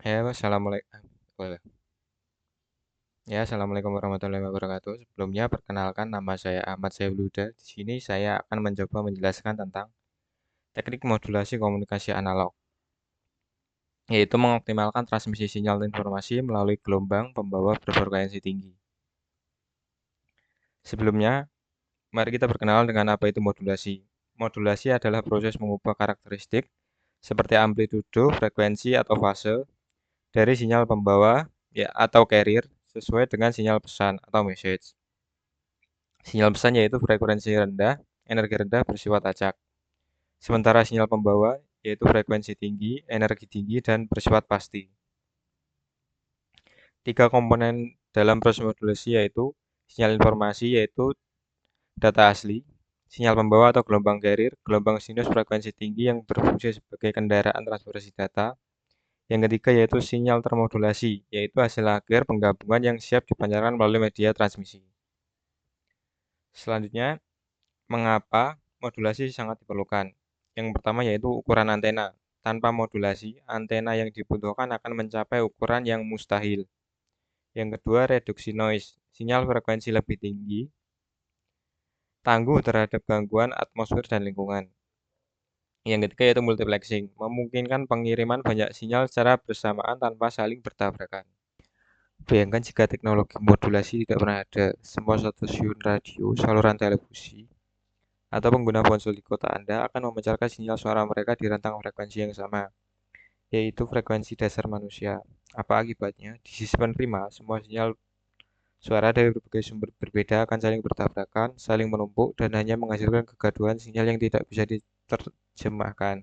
Ya, assalamualaikum. Ya, assalamualaikum warahmatullahi wabarakatuh. Sebelumnya, perkenalkan nama saya Ahmad Saifuluda. Di sini saya akan mencoba menjelaskan tentang teknik modulasi komunikasi analog, yaitu mengoptimalkan transmisi sinyal informasi melalui gelombang pembawa berfrekuensi tinggi. Sebelumnya, mari kita berkenalan dengan apa itu modulasi. Modulasi adalah proses mengubah karakteristik seperti amplitudo, frekuensi, atau fase dari sinyal pembawa ya atau carrier sesuai dengan sinyal pesan atau message. Sinyal pesan yaitu frekuensi rendah, energi rendah bersifat acak. Sementara sinyal pembawa yaitu frekuensi tinggi, energi tinggi, dan bersifat pasti. Tiga komponen dalam proses modulasi yaitu sinyal informasi yaitu data asli, sinyal pembawa atau gelombang carrier, gelombang sinus frekuensi tinggi yang berfungsi sebagai kendaraan transferasi data. Yang ketiga yaitu sinyal termodulasi, yaitu hasil akhir penggabungan yang siap dipancarkan melalui media transmisi. Selanjutnya, mengapa modulasi sangat diperlukan? Yang pertama yaitu ukuran antena. Tanpa modulasi, antena yang dibutuhkan akan mencapai ukuran yang mustahil. Yang kedua, reduksi noise. Sinyal frekuensi lebih tinggi, tangguh terhadap gangguan atmosfer dan lingkungan. Yang ketiga yaitu multiplexing, memungkinkan pengiriman banyak sinyal secara bersamaan tanpa saling bertabrakan. Bayangkan jika teknologi modulasi tidak pernah ada, semua stasiun radio, saluran televisi, atau pengguna ponsel di kota Anda akan memancarkan sinyal suara mereka di rentang frekuensi yang sama, yaitu frekuensi dasar manusia. Apa akibatnya? Di sisi penerima, semua sinyal suara dari berbagai sumber berbeda akan saling bertabrakan, saling menumpuk, dan hanya menghasilkan kegaduhan sinyal yang tidak bisa diterjemahkan.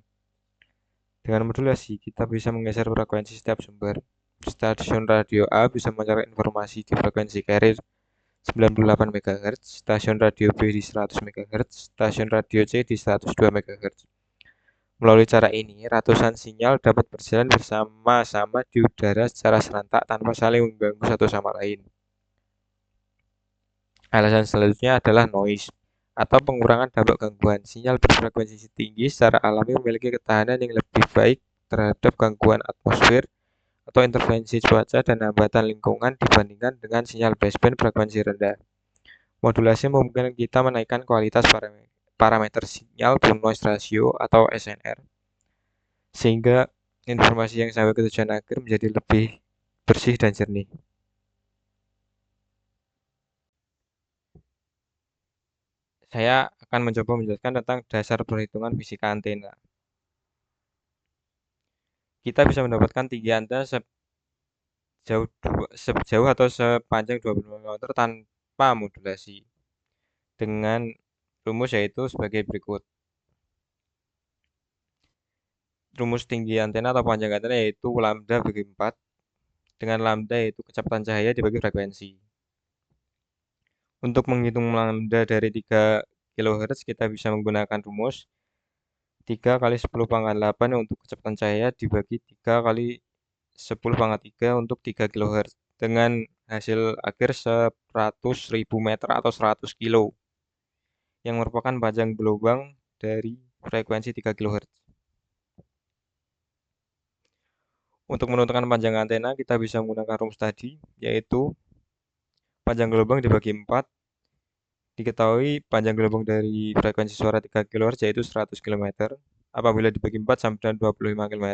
Dengan modulasi, kita bisa menggeser frekuensi setiap sumber. Stasiun radio A bisa memancarkan informasi di frekuensi carrier 98 MHz, stasiun radio B di 100 MHz, stasiun radio C di 102 MHz. Melalui cara ini, ratusan sinyal dapat berjalan bersama-sama di udara secara serentak tanpa saling mengganggu satu sama lain. Alasan selanjutnya adalah noise atau pengurangan dampak gangguan. Sinyal berfrekuensi tinggi secara alami memiliki ketahanan yang lebih baik terhadap gangguan atmosfer atau intervensi cuaca dan hambatan lingkungan dibandingkan dengan sinyal baseband frekuensi rendah. Modulasi memungkinkan kita menaikkan kualitas parameter sinyal to noise ratio atau SNR, sehingga informasi yang sampai ke tujuan akhir menjadi lebih bersih dan jernih. Saya akan mencoba menjelaskan tentang dasar perhitungan fisika antena. Kita bisa mendapatkan tinggi antena sejauh atau sepanjang 20 meter tanpa modulasi dengan rumus yaitu sebagai berikut. Rumus tinggi antena atau panjang antena yaitu lambda bagi 4, dengan lambda yaitu kecepatan cahaya dibagi frekuensi. Untuk menghitung lambda dari 3 kHz kita bisa menggunakan rumus 3 kali 10 pangkat 8 untuk kecepatan cahaya dibagi 3 kali 10 pangkat 3 untuk 3 kHz dengan hasil akhir 100.000 meter atau 100 kilo yang merupakan panjang gelombang dari frekuensi 3 kHz. Untuk menentukan panjang antena kita bisa menggunakan rumus tadi yaitu panjang gelombang dibagi 4. Diketahui panjang gelombang dari frekuensi suara 3 kHz yaitu 100 km. Apabila dibagi 4 sama dengan 25 km.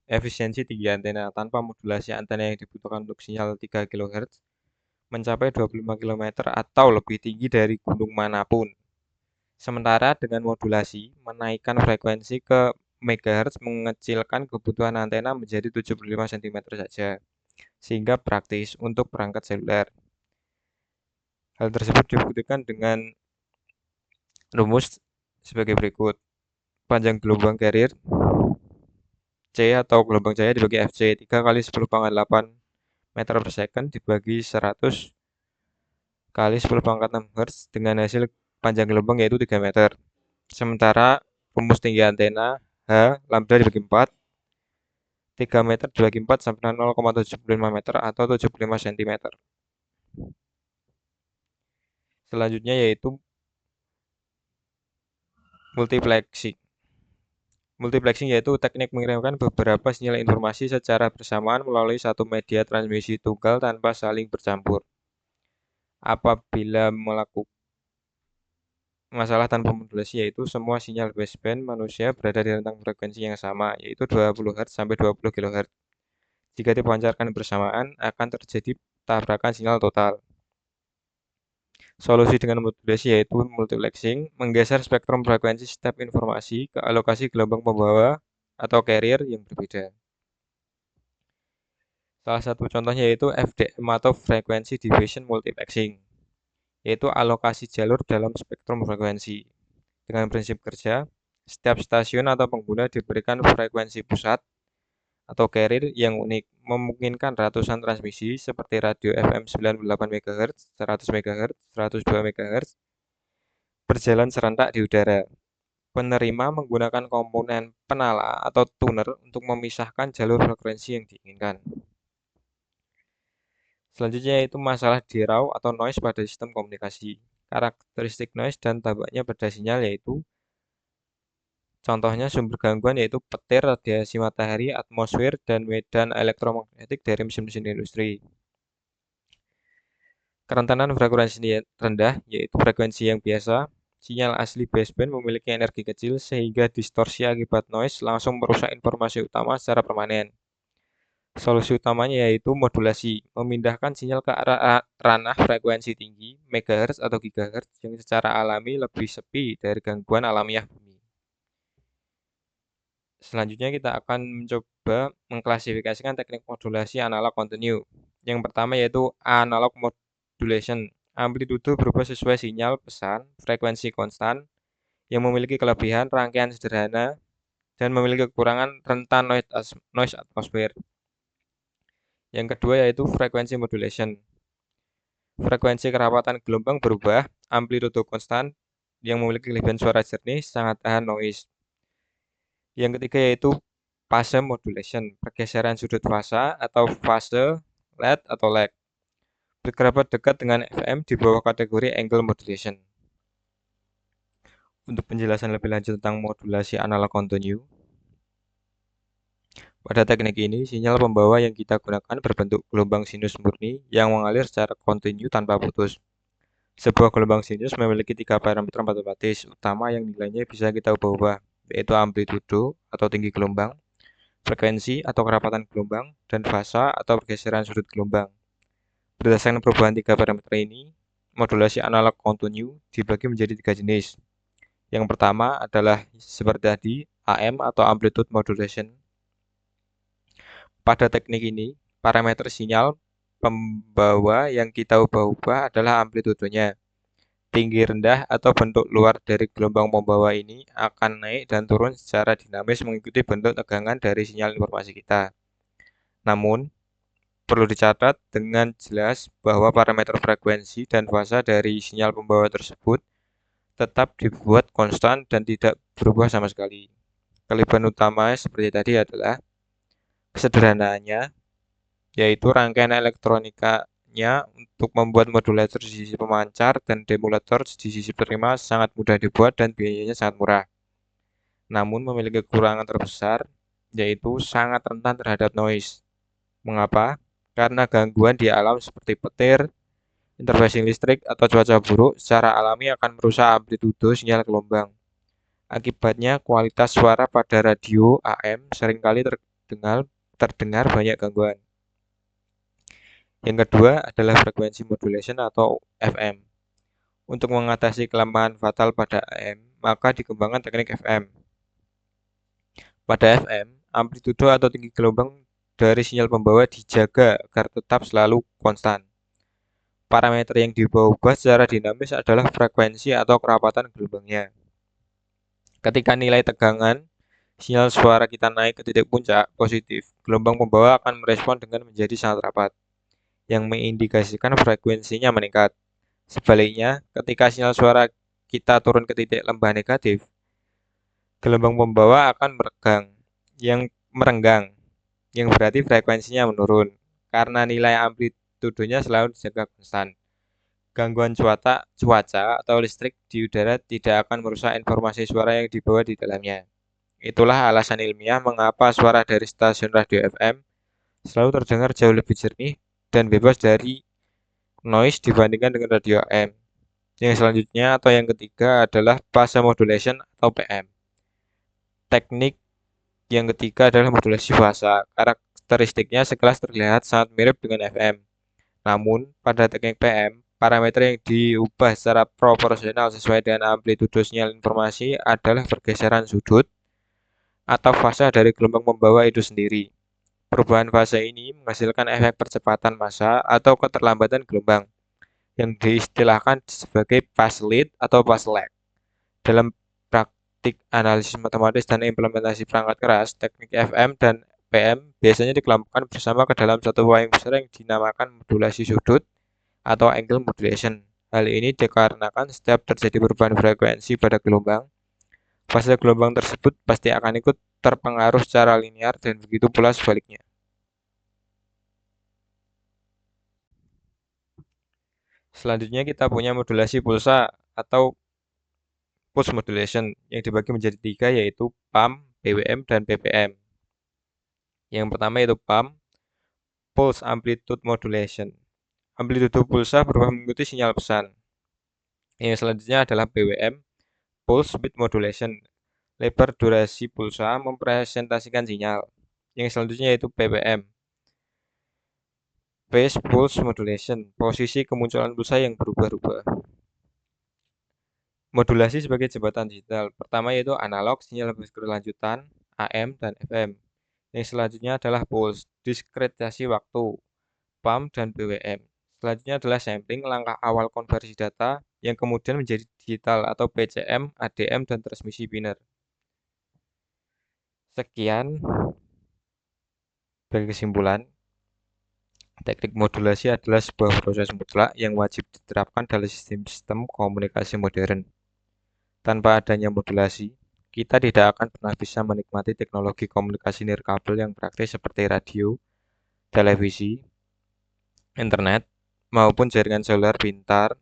Efisiensi tinggi antena tanpa modulasi antena yang dibutuhkan untuk sinyal 3 kHz mencapai 25 km atau lebih tinggi dari gunung manapun. Sementara dengan modulasi, menaikkan frekuensi ke megahertz mengecilkan kebutuhan antena menjadi 75 cm saja, sehingga praktis untuk perangkat seluler. Hal tersebut dibuktikan dengan rumus sebagai berikut. Panjang gelombang carrier C atau gelombang cahaya dibagi FC 3 kali 10 pangkat 8 meter per second dibagi 100 kali 10 pangkat 6 Hz dengan hasil panjang gelombang yaitu 3 meter. Sementara rumus tinggi antena H lambda dibagi 4 3 meter dibagi 4 sama dengan 0,75 meter atau 75 cm. Selanjutnya yaitu multiplexing. Multiplexing yaitu teknik mengirimkan beberapa sinyal informasi secara bersamaan melalui satu media transmisi tunggal tanpa saling bercampur. Apabila melakukan masalah tanpa modulasi yaitu semua sinyal baseband manusia berada di rentang frekuensi yang sama, yaitu 20 Hz sampai 20 kHz. Jika dipancarkan bersamaan, akan terjadi tabrakan sinyal total. Solusi dengan modulasi yaitu multiplexing, menggeser spektrum frekuensi setiap informasi ke alokasi gelombang pembawa atau carrier yang berbeda. Salah satu contohnya yaitu FDM atau Frequency Division Multiplexing, yaitu alokasi jalur dalam spektrum frekuensi. Dengan prinsip kerja, setiap stasiun atau pengguna diberikan frekuensi pusat atau carrier yang unik, memungkinkan ratusan transmisi seperti radio FM 98 MHz, 100 MHz, 102 MHz berjalan serentak di udara. Penerima menggunakan komponen penala atau tuner untuk memisahkan jalur frekuensi yang diinginkan. Selanjutnya yaitu masalah derau atau noise pada sistem komunikasi. Karakteristik noise dan tampaknya pada sinyal yaitu contohnya sumber gangguan yaitu petir, radiasi matahari, atmosfer, dan medan elektromagnetik dari mesin-mesin industri. Kerentanan frekuensi rendah yaitu frekuensi yang biasa. Sinyal asli baseband memiliki energi kecil sehingga distorsi akibat noise langsung merusak informasi utama secara permanen. Solusi utamanya yaitu modulasi, memindahkan sinyal ke arah ranah frekuensi tinggi, megahertz atau gigahertz yang secara alami lebih sepi dari gangguan alamiah bumi. Selanjutnya kita akan mencoba mengklasifikasikan teknik modulasi analog kontinu. Yang pertama yaitu analog modulation. Amplitudo berubah sesuai sinyal pesan, frekuensi konstan, yang memiliki kelebihan rangkaian sederhana dan memiliki kekurangan rentan noise atmosfer. Yang kedua yaitu frekuensi modulation. Frekuensi kerapatan gelombang berubah, amplitudo konstan, yang memiliki kelebihan suara jernih, sangat tahan noise. Yang ketiga yaitu fase modulation, pergeseran sudut fasa atau fase lead atau lag. Berkerabat dekat dengan FM di bawah kategori angle modulation. Untuk penjelasan lebih lanjut tentang modulasi analog kontinu, pada teknik ini, sinyal pembawa yang kita gunakan berbentuk gelombang sinus murni yang mengalir secara kontinu tanpa putus. Sebuah gelombang sinus memiliki 3 parameter matematis utama yang nilainya bisa kita ubah-ubah, yaitu amplitudo atau tinggi gelombang, frekuensi atau kerapatan gelombang, dan fasa atau pergeseran sudut gelombang. Berdasarkan perubahan 3 parameter ini, modulasi analog kontinu dibagi menjadi 3 jenis. Yang pertama adalah seperti tadi, AM atau amplitude modulation. Pada teknik ini, parameter sinyal pembawa yang kita ubah-ubah adalah amplitudonya. Tinggi rendah atau bentuk luar dari gelombang pembawa ini akan naik dan turun secara dinamis mengikuti bentuk tegangan dari sinyal informasi kita. Namun, perlu dicatat dengan jelas bahwa parameter frekuensi dan fasa dari sinyal pembawa tersebut tetap dibuat konstan dan tidak berubah sama sekali. Kelebihan utama seperti tadi adalah kesederhanaannya, yaitu rangkaian elektronikanya untuk membuat modulator di sisi pemancar dan demulator di sisi penerima sangat mudah dibuat dan biayanya sangat murah. Namun memiliki kekurangan terbesar, yaitu sangat rentan terhadap noise. Mengapa? Karena gangguan di alam seperti petir, interfacing listrik, atau cuaca buruk secara alami akan merusak amplitudo sinyal gelombang. Akibatnya, kualitas suara pada radio AM seringkali terdengar banyak gangguan. Yang kedua adalah frekuensi modulation atau FM. Untuk mengatasi kelemahan fatal pada AM, maka dikembangkan teknik FM. Pada FM, amplitudo atau tinggi gelombang dari sinyal pembawa dijaga agar tetap selalu konstan. Parameter yang diubah-ubah secara dinamis adalah frekuensi atau kerapatan gelombangnya. Ketika nilai tegangan sinyal suara kita naik ke titik puncak positif, gelombang pembawa akan merespon dengan menjadi sangat rapat, yang mengindikasikan frekuensinya meningkat. Sebaliknya, ketika sinyal suara kita turun ke titik lembah negatif, gelombang pembawa akan merenggang, yang berarti frekuensinya menurun, karena nilai amplitudonya selalu dijaga konstan. Gangguan cuaca atau listrik di udara tidak akan merusak informasi suara yang dibawa di dalamnya. Itulah alasan ilmiah mengapa suara dari stasiun radio FM selalu terdengar jauh lebih jernih dan bebas dari noise dibandingkan dengan radio AM. Yang selanjutnya atau yang ketiga adalah phase modulation atau PM. Teknik yang ketiga adalah modulasi fasa. Karakteristiknya sekelas terlihat sangat mirip dengan FM. Namun, pada teknik PM, parameter yang diubah secara proporsional sesuai dengan amplitudo sinyal informasi adalah pergeseran sudut atau fase dari gelombang pembawa itu sendiri. Perubahan fase ini menghasilkan efek percepatan massa atau keterlambatan gelombang yang diistilahkan sebagai phase lead atau phase lag. Dalam praktik analisis matematis dan implementasi perangkat keras, teknik FM dan PM biasanya dikelompokkan bersama ke dalam satu payung besar yang dinamakan modulasi sudut atau angle modulation. Hal ini dikarenakan setiap terjadi perubahan frekuensi pada gelombang, fase gelombang tersebut pasti akan ikut terpengaruh secara linear dan begitu pula sebaliknya. Selanjutnya kita punya modulasi pulsa atau pulse modulation yang dibagi menjadi tiga yaitu PAM, PWM, dan PPM. Yang pertama yaitu PAM, Pulse Amplitude Modulation. Amplitudo pulsa berubah mengikuti sinyal pesan. Yang selanjutnya adalah PWM, Pulse Width Modulation. Lebar durasi pulsa mempresentasikan sinyal. Yang selanjutnya yaitu PPM, Phase Pulse Modulation. Posisi kemunculan pulsa yang berubah-ubah. Modulasi sebagai jembatan digital. Pertama yaitu analog, sinyal berkelanjutan, AM, dan FM. Yang selanjutnya adalah pulse, diskretasi waktu, PAM, dan PWM. Selanjutnya adalah sampling, langkah awal konversi data yang kemudian menjadi digital atau PCM, ADM, dan transmisi biner. Sekian sebagai kesimpulan, teknik modulasi adalah sebuah proses mutlak yang wajib diterapkan dalam sistem-sistem komunikasi modern. Tanpa adanya modulasi, kita tidak akan pernah bisa menikmati teknologi komunikasi nirkabel yang praktis seperti radio, televisi, internet, maupun jaringan seluler pintar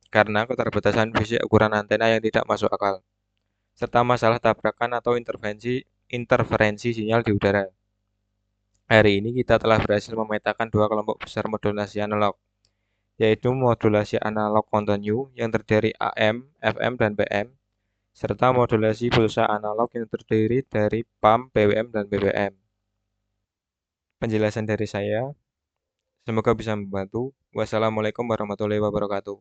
karena keterbatasan fisik ukuran antena yang tidak masuk akal, serta masalah tabrakan atau interferensi sinyal di udara. Hari ini kita telah berhasil memetakan dua kelompok besar modulasi analog, yaitu modulasi analog kontinu yang terdiri AM, FM, dan PM, serta modulasi pulsa analog yang terdiri dari PAM, PWM, dan PPM. Penjelasan dari saya, semoga bisa membantu. Wassalamualaikum warahmatullahi wabarakatuh.